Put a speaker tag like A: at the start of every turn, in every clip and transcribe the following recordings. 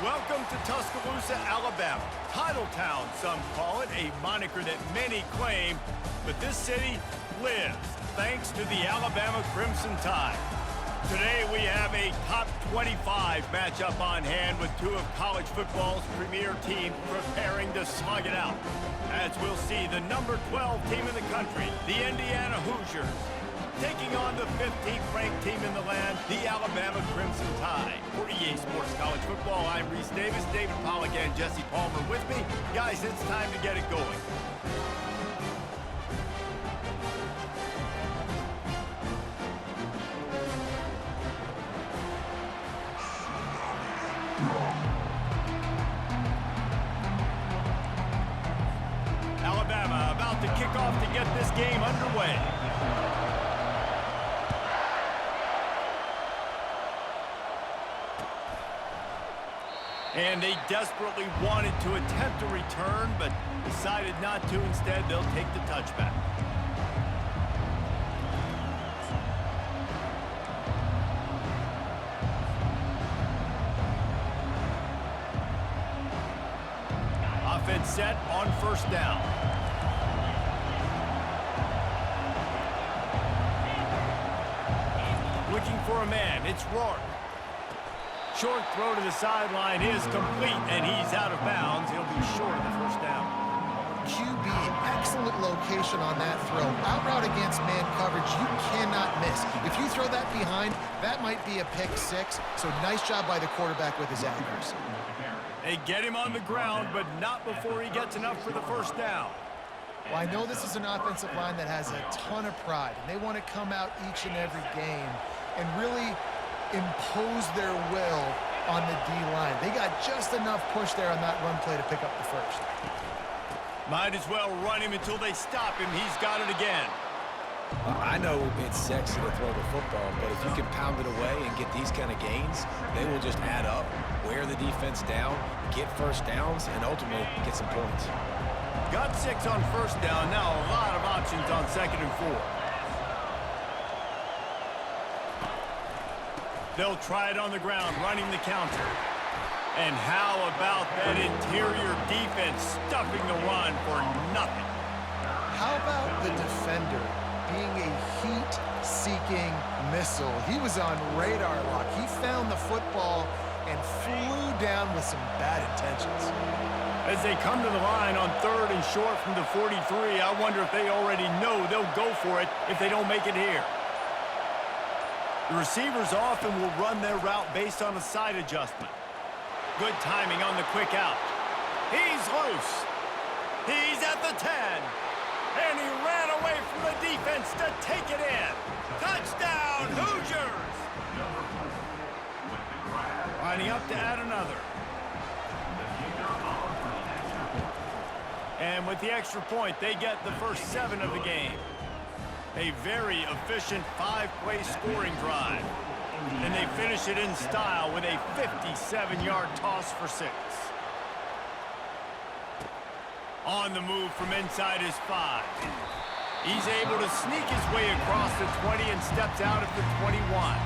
A: Welcome to Tuscaloosa, Alabama. Title Town, some call it, a moniker that many claim, but this city lives thanks to the Alabama Crimson Tide. Today we have a top 25 matchup on hand with two of college football's premier teams preparing to slug it out. As we'll see, the number 12 team in the country, the Indiana Hoosiers, taking on the 15th ranked team in the land, the Alabama Crimson Tide. For EA Sports College Football, I'm Reese Davis, David Pollack, and Jesse Palmer with me. Guys, it's time to get it going. Alabama about to kick off to get this game underway. And they desperately wanted to attempt a return, but decided not to. Instead, they'll take the touchback. Offense set on first down. Looking for a man, it's Rourke. Short throw to the sideline is complete, and he's out of bounds. He'll be short of the first down.
B: QB, excellent location on that throw. Out route against man coverage, you cannot miss. If you throw that behind, that might be a pick six. So nice job by the quarterback with his accuracy.
A: They get him on the ground, but not before he gets enough for the first down.
B: Well, I know this is an offensive line that has a ton of pride, and they want to come out each and every game and really impose their will on the D-line. They got just enough push there on that run play to pick up the first.
A: Might as well run him until they stop him. He's got it again.
C: I know it's sexy to throw the football, but if you can pound it away and get these kind of gains, they will just add up, wear the defense down, get first downs, and ultimately get some points.
A: Got 6 on first down. Now a lot of options on 2nd and 4. They'll try it on the ground, running the counter. And how about that interior defense stuffing the run for nothing?
B: How about the defender being a heat-seeking missile? He was on radar lock. He found the football and flew down with some bad intentions.
A: As they come to the line on 3rd and short from the 43, I wonder if they already know they'll go for it if they don't make it here. The receivers often will run their route based on a side adjustment. Good timing on the quick out. He's loose. He's at the 10. And he ran away from the defense to take it in. Touchdown, Hoosiers! Lining up to add another. And with the extra point, they get the first 7 of the game. A very efficient 5-play scoring drive. And they finish it in style with a 57-yard toss for 6. On the move from inside his 5. He's able to sneak his way across the 20 and steps out at the 21.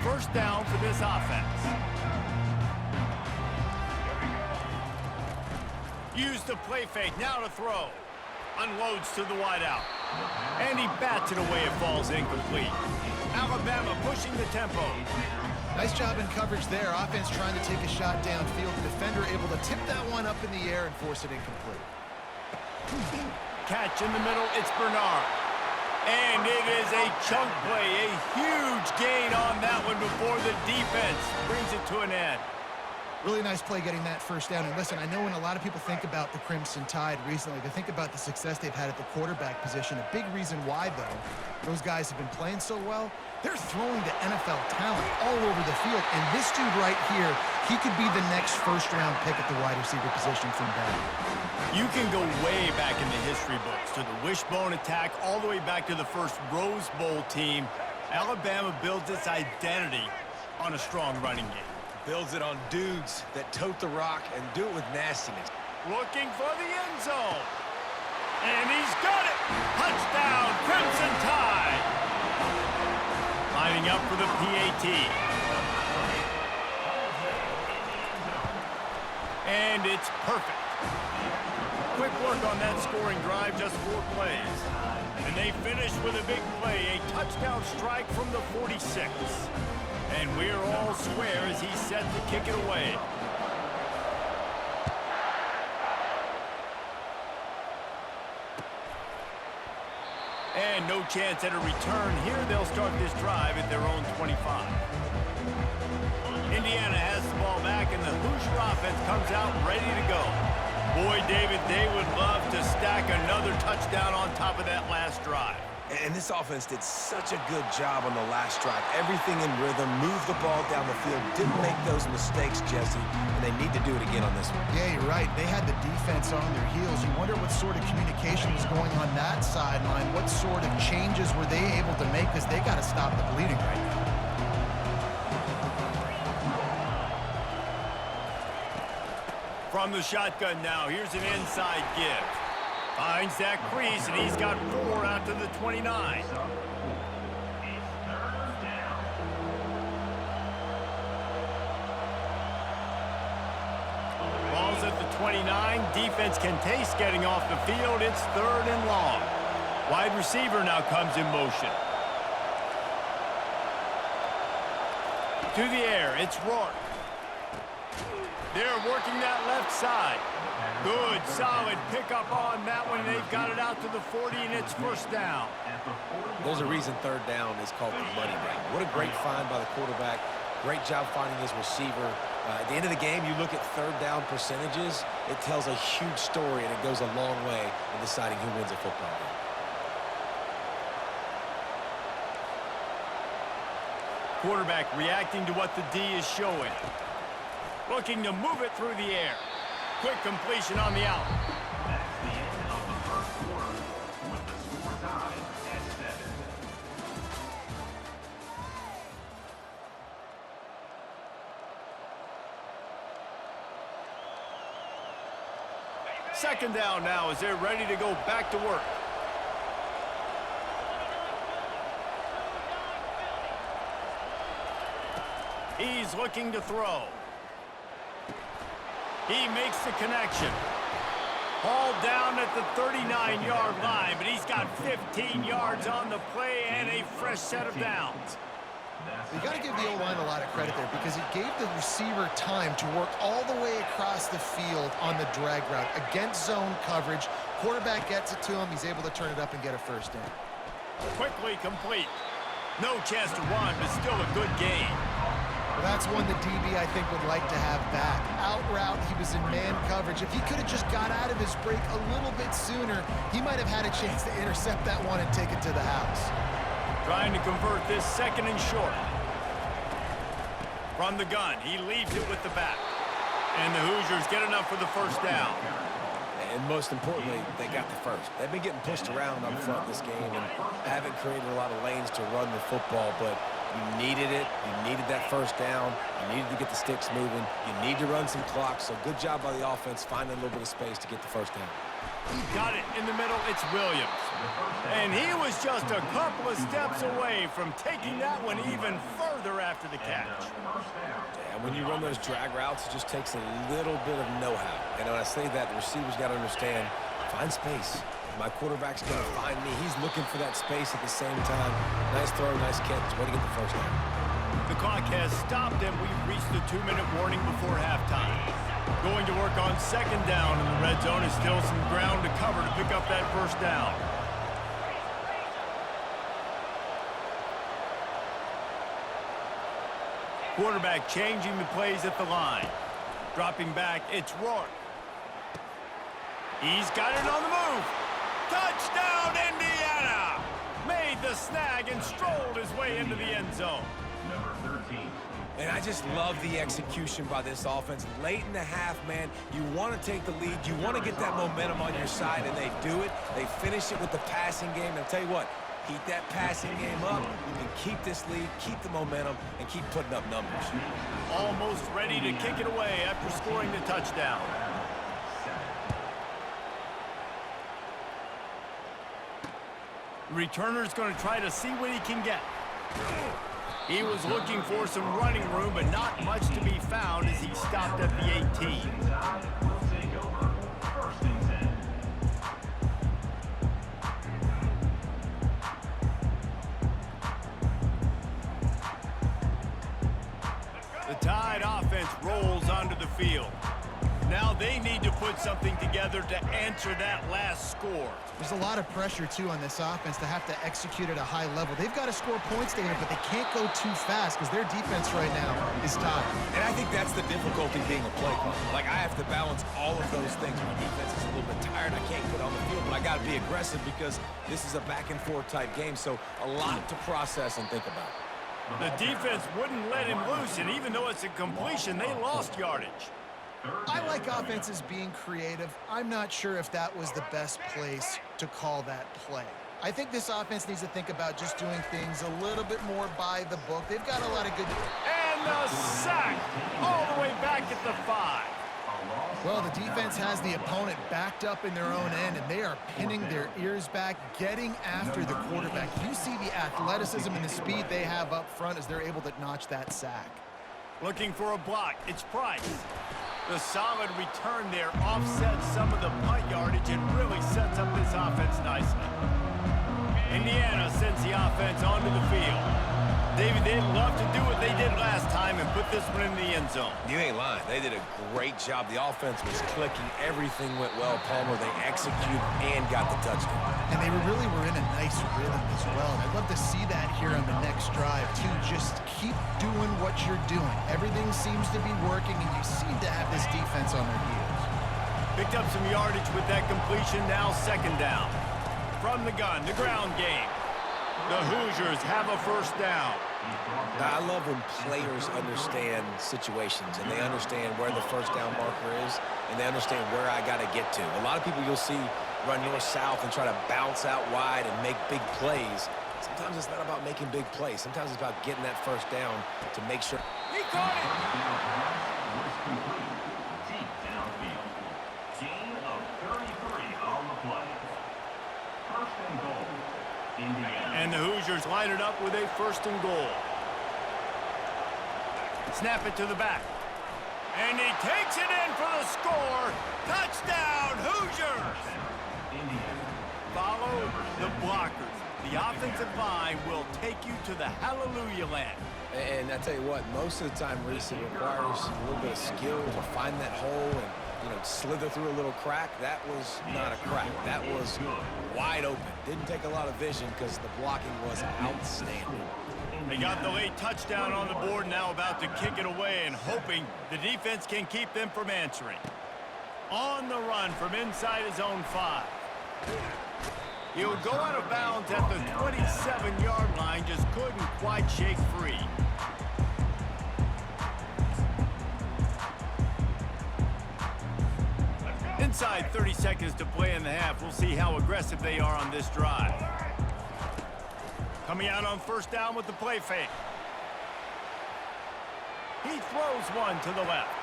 A: First down for this offense. Use the play fake, now to throw. Unloads to the wideout. And he bats it away, it falls incomplete. Alabama pushing the tempo.
B: Nice job in coverage there. Offense trying to take a shot downfield. The defender able to tip that one up in the air and force it incomplete.
A: Catch in the middle, it's Bernard. And it is a chunk play, a huge gain on that one before the defense brings it to an end.
B: Really nice play getting that first down. And listen, I know when a lot of people think about the Crimson Tide recently, they think about the success they've had at the quarterback position. A big reason why, though, those guys have been playing so well, they're throwing to NFL talent all over the field. And this dude right here, he could be the next first-round pick at the wide receiver position from Bama.
A: You can go way back in the history books to the wishbone attack, all the way back to the first Rose Bowl team. Alabama builds its identity on a strong running game.
C: Builds it on dudes that tote the rock and do it with nastiness.
A: Looking for the end zone. And he's got it! Touchdown, Crimson Tide! Lining up for the PAT. And it's perfect. Quick work on that scoring drive, just 4 plays. And they finish with a big play, a touchdown strike from the 46. And we're all square as he's set to kick it away. And no chance at a return here. They'll start this drive at their own 25. Indiana has the ball back, and the Hoosier offense comes out ready to go. Boy, David, they would love to stack another touchdown on top of that last drive.
C: And this offense did such a good job on the last drive. Everything in rhythm, moved the ball down the field, didn't make those mistakes, Jesse, and they need to do it again on this one.
B: Yeah, you're right. They had the defense on their heels. You wonder what sort of communication was going on that sideline. What sort of changes were they able to make, because they got to stop the bleeding right now.
A: From the shotgun now, here's an inside give. Finds that crease, and he's got 4 out to the 29. Ball's at the 29. Defense can taste getting off the field. It's 3rd and long. Wide receiver now comes in motion. To the air, it's Rourke. They're working that left side. Good, solid pickup on that one. They've got it out to the 40, and it's 1st down.
C: There's a reason 3rd down is called the money down. What a great find by the quarterback. Great job finding his receiver. At the end of the game, you look at 3rd down percentages. It tells a huge story, and it goes a long way in deciding who wins a football game.
A: Quarterback reacting to what the D is showing. Looking to move it through the air. Quick completion on the out.
D: That's the end of the first quarter with the score tied at
A: 7. 2nd down now as they're ready to go back to work. He's looking to throw. He makes the connection. Ball down at the 39-yard line, but he's got 15 yards on the play and a fresh set of downs.
B: You got to give the O-line a lot of credit there, because it gave the receiver time to work all the way across the field on the drag route against zone coverage. Quarterback gets it to him. He's able to turn it up and get a 1st down.
A: Quickly complete. No chance to run, but still a good game.
B: Well, that's one the DB, I think, would like to have back. Out route, he was in man coverage. If he could have just got out of his break a little bit sooner, he might have had a chance to intercept that one and take it to the house.
A: Trying to convert this 2nd and short. From the gun, he leaves it with the back. And the Hoosiers get enough for the 1st down.
C: And most importantly, they got the 1st. They've been getting pushed around up front this game and haven't created a lot of lanes to run the football, but you needed it. You needed that 1st down. You needed to get the sticks moving. You need to run some clock, so good job by the offense finding a little bit of space to get the 1st down.
A: Got it in the middle. It's Williams. And he was just a couple of steps away from taking that one even further after the catch.
C: And when you run those drag routes, it just takes a little bit of know-how. And when I say that, the receivers got to understand, find space. My quarterback's going to find me. He's looking for that space at the same time. Nice throw, nice catch. Way to get the 1st down.
A: The clock has stopped, and we've reached the 2-minute warning before halftime. Going to work on 2nd down, and the red zone is still some ground to cover to pick up that 1st down. Quarterback changing the plays at the line. Dropping back, it's Rourke. He's got it on the move. Touchdown, Indiana! Made the snag and strolled his way into the end zone.
D: Number 13.
C: And I just love the execution by this offense. Late in the half, man, you want to take the lead. You want to get that momentum on your side, and they do it. They finish it with the passing game. And I'll tell you what, keep that passing game up. You can keep this lead, keep the momentum, and keep putting up numbers.
A: Almost ready to kick it away after scoring the touchdown. Returner's going to try to see what he can get. He was looking for some running room, but not much to be found as he stopped at the 18.
D: Will take over. First and 10.
A: The Tide offense rolls onto the field. Now they need to put something together to answer that last score.
B: There's a lot of pressure, too, on this offense to have to execute at a high level. They've got to score points, David, but they can't go too fast because their defense right now is tired.
C: And I think that's the difficulty being a play caller. Like, I have to balance all of those things. My defense is a little bit tired. I can't get on the field, but I got to be aggressive because this is a back-and-forth type game, so a lot to process and think about.
A: The defense wouldn't let him loose, and even though it's a completion, they lost yardage.
B: I like offenses being creative. I'm not sure if that was the best place to call that play. I think this offense needs to think about just doing things a little bit more by the book. They've got a lot of good...
A: And the sack all the way back at the 5.
B: Well, the defense has the opponent backed up in their own end, and they are pinning their ears back, getting after the quarterback. You see the athleticism and the speed they have up front as they're able to notch that sack.
A: Looking for a block. It's Price. The solid return there offsets some of the punt yardage and really sets up this offense nicely. Indiana sends the offense onto the field. David, they'd love to do what they did last time and put this one in the end zone.
C: You ain't lying. They did a great job. The offense was clicking. Everything went well, Palmer. They executed and got the touchdown.
B: And they really were in a nice rhythm as well. And I'd love to see that here on the next drive, too. Just keep doing what you're doing. Everything seems to be working, and you seem to have this defense on their heels.
A: Picked up some yardage with that completion. Now second down. From the gun, the ground game. The Hoosiers have a first down.
C: I love when players understand situations and they understand where the first down marker is and they understand where I got to get to. A lot of people you'll see run north-south and try to bounce out wide and make big plays. Sometimes it's not about making big plays. Sometimes it's about getting that first down to make sure.
A: He caught it!
D: Was complete. Deep downfield. Gain of 33 on the play. First and goal. Indiana.
A: And the Hoosiers line it up with a first and goal. Snap it to the back. And he takes it in for the score. Touchdown, Hoosiers!
D: Indiana.
A: Follow the blockers. The offensive line will take you to the hallelujah land.
C: And I tell you what, most of the time, Reese, it requires a little bit of skill to find that hole and, slither through a little crack. That was not a crack. That was wide open. Didn't take a lot of vision because the blocking was outstanding.
A: They got the late touchdown on the board, now about to kick it away and hoping the defense can keep them from answering. On the run from inside his own 5. He'll go out of bounds at the 27-yard line, just couldn't quite shake free. Inside 30 seconds to play in the half. We'll see how aggressive they are on this drive. Coming out on first down with the play fake. He throws one to the left.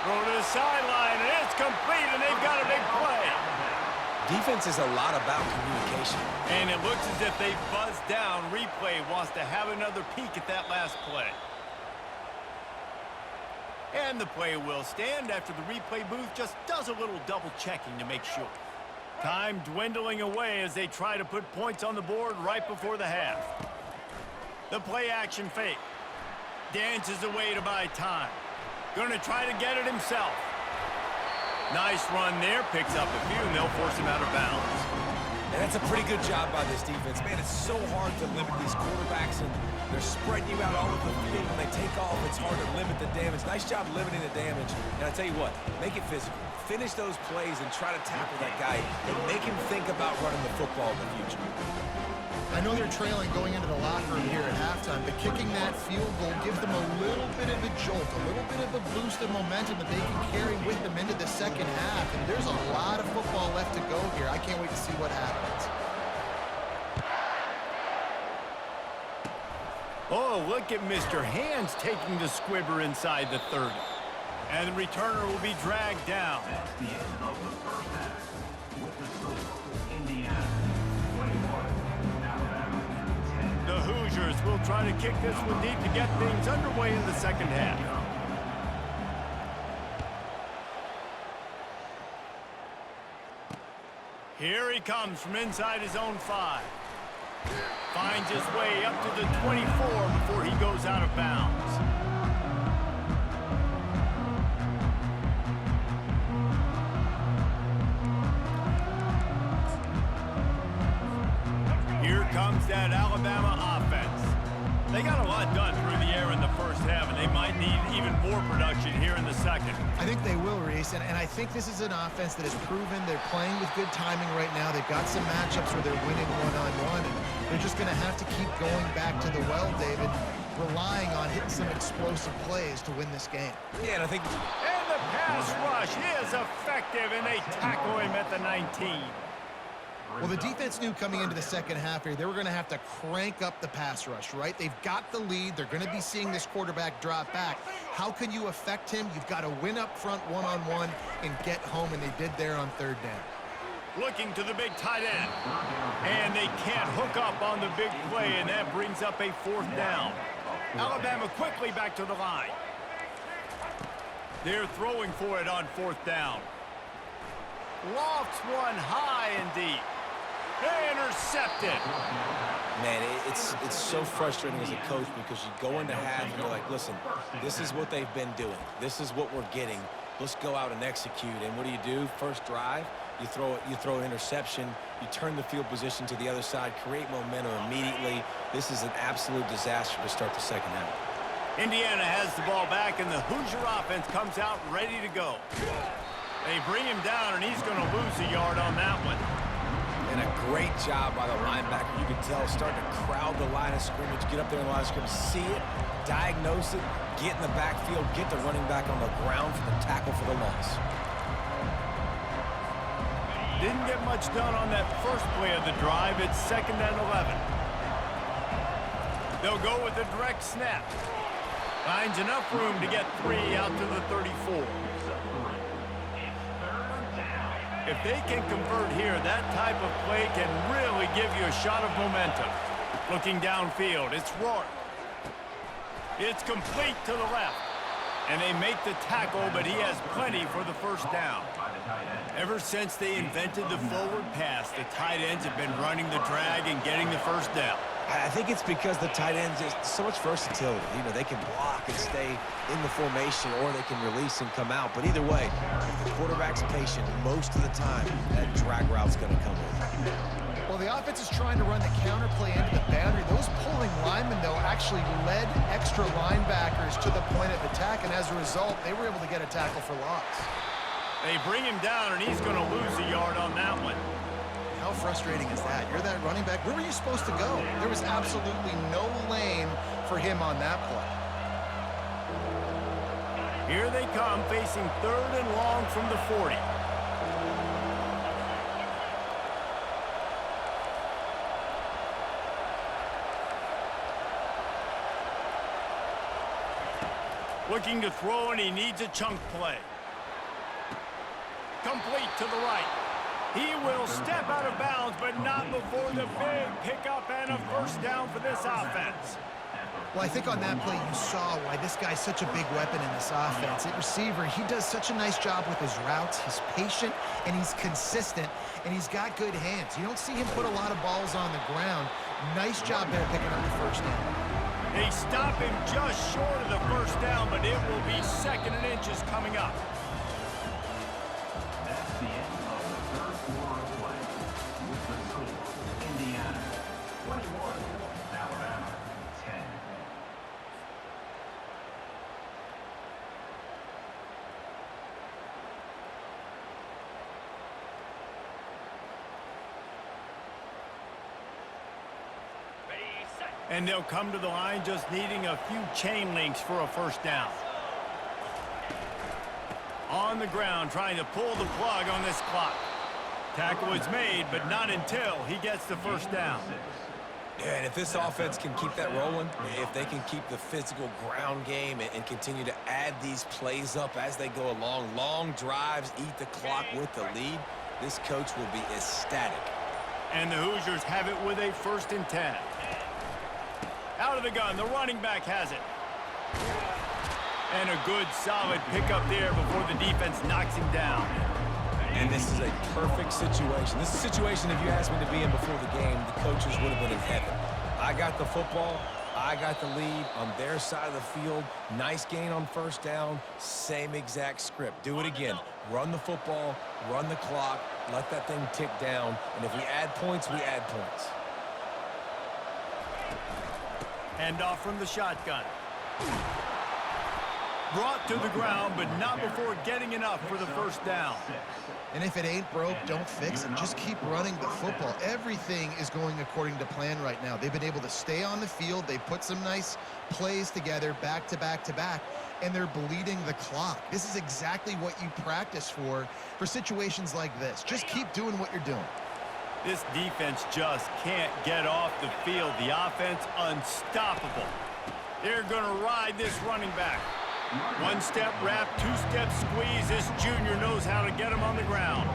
A: Throw to the sideline, and it's complete, and they've got a big play.
C: Defense is a lot about communication.
A: And it looks as if they've buzzed down. Replay wants to have another peek at that last play. And the play will stand after the replay booth just does a little double checking to make sure. Time dwindling away as they try to put points on the board right before the half. The play action fake. Dances away to buy time. Gonna try to get it himself. Nice run there, picks up a few, and they'll force him out of bounds.
C: And that's a pretty good job by this defense. Man, it's so hard to limit these quarterbacks, and they're spreading you out all over the field. When they take off, it's hard to limit the damage. Nice job limiting the damage. And I tell you what, make it physical. Finish those plays and try to tackle that guy and make him think about running the football in the future.
B: I know they're trailing going into the locker room here at halftime, but kicking that field goal gives them a little bit of a jolt, a little bit of a boost of momentum that they can carry with them into the second half. And there's a lot of football left to go here. I can't wait to see what happens.
A: Oh, look at Mr. Hands taking the squibber inside the 30. And the returner will be dragged down.
D: That's the end of the first half. With the score, Indiana 21.
A: Hoosiers will try to kick this one deep to get things underway in the second half. Here he comes from inside his own 5. Finds his way up to the 24 before he goes out of bounds. Here comes that Alabama offense. They got a lot done through the air in the first half, and they might need even more production here in the second.
B: I think they will, Reese, and I think this is an offense that has proven they're playing with good timing right now. They've got some matchups where they're winning one-on-one, and they're just going to have to keep going back to the well, David, relying on hitting some explosive plays to win this game.
C: Yeah, and I think...
A: And the pass rush is effective, and they tackle him at the 19.
B: Well, the defense knew coming into the second half here, they were going to have to crank up the pass rush, right? They've got the lead. They're going to be seeing this quarterback drop back. How can you affect him? You've got to win up front one-on-one and get home, and they did there on third down.
A: Looking to the big tight end. And they can't hook up on the big play, and that brings up a 4th down. Alabama quickly back to the line. They're throwing for it on 4th down. Lofts one high and deep. Intercepted.
C: Man, it's so frustrating as a coach because you go into half and you're like, listen, this is what they've been doing. This is what we're getting. Let's go out and execute. And what do? First drive, you throw an interception, you turn the field position to the other side, create momentum immediately. This is an absolute disaster to start the second half.
A: Indiana has the ball back, and the Hoosier offense comes out ready to go. They bring him down, and he's going to lose a yard on that one.
C: And a great job by the linebacker. You can tell, starting to crowd the line of scrimmage, get up there in the line of scrimmage, see it, diagnose it, get in the backfield, get the running back on the ground for the tackle for the loss.
A: Didn't get much done on that first play of the drive. It's 2nd and 11. They'll go with a direct snap. Finds enough room to get 3 out to the 34. If they can convert here, that type of play can really give you a shot of momentum. Looking downfield, it's Rourke. It's complete to the left. And they make the tackle, but he has plenty for the first down. Ever since they invented the forward pass, the tight ends have been running the drag and getting the first down.
C: I think it's because the tight ends is so much versatility. You know, they can block and stay in the formation, or they can release and come out. But either way, if the quarterback's patient, most of the time, that drag route's going to come in.
B: Well, the offense is trying to run the counter play into the boundary. Those pulling linemen, though, actually led extra linebackers to the point of attack, and as a result, they were able to get a tackle for loss.
A: They bring him down, and he's going to lose a yard on that one.
B: How frustrating is that? You're that running back. Where were you supposed to go? There was absolutely no lane for him on that play.
A: Here they come, facing 3rd and long from the 40. Looking to throw, and he needs a chunk play. Complete to the right. He will step out of bounds, but not before the big pickup and a first down for this offense.
B: Well, I think on that play you saw why this guy's such a big weapon in this offense. At receiver, he does such a nice job with his routes. He's patient, and he's consistent, and he's got good hands. You don't see him put a lot of balls on the ground. Nice job there picking up the first down.
A: They stop him just short of the first down, but it will be 2nd and inches coming up.
D: That's the end of the third quarter of play. With the score, Indiana 21, Alabama 10.
A: And they'll come to the line just needing a few chain links for a first down. On the ground, trying to pull the plug on this clock. Tackle is made, but not until he gets the first down.
C: Yeah, and if this offense can keep that rolling, if they can keep the physical ground game and continue to add these plays up as they go along, long drives, eat the clock with the lead, this coach will be ecstatic.
A: And the Hoosiers have it with a 1st and 10. Out of the gun, the running back has it. And a good, solid pickup there before the defense knocks him down.
C: And this is a perfect situation. This is a situation, if you asked me to be in before the game, the coaches would have been in heaven. I got the football. I got the lead on their side of the field. Nice gain on first down. Same exact script. Do it again. Run the football, run the clock, let that thing tick down. And if we add points, we add points.
A: Hand off from the shotgun. Brought to the ground, but not before getting enough for the first down.
B: And if it ain't broke, don't fix it. Just keep running the football. Everything is going according to plan right now. They've been able to stay on the field. They put some nice plays together back to back to back, and they're bleeding the clock. This is exactly what you practice for situations like this. Just keep doing what you're doing.
A: This defense just can't get off the field. The offense unstoppable. They're going to ride this running back. One-step wrap, two-step squeeze. This junior knows how to get him on the ground.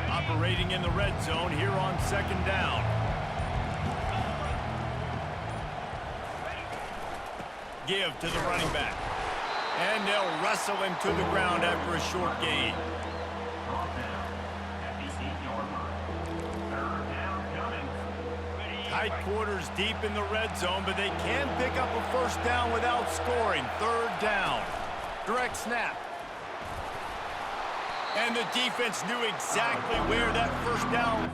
A: Operating in the red zone here on second down. Give to the running back. And they'll wrestle him to the ground after a short gain. Tight quarters deep in the red zone, but they can pick up a first down without scoring. Third down. Direct snap. And the defense knew exactly where that first down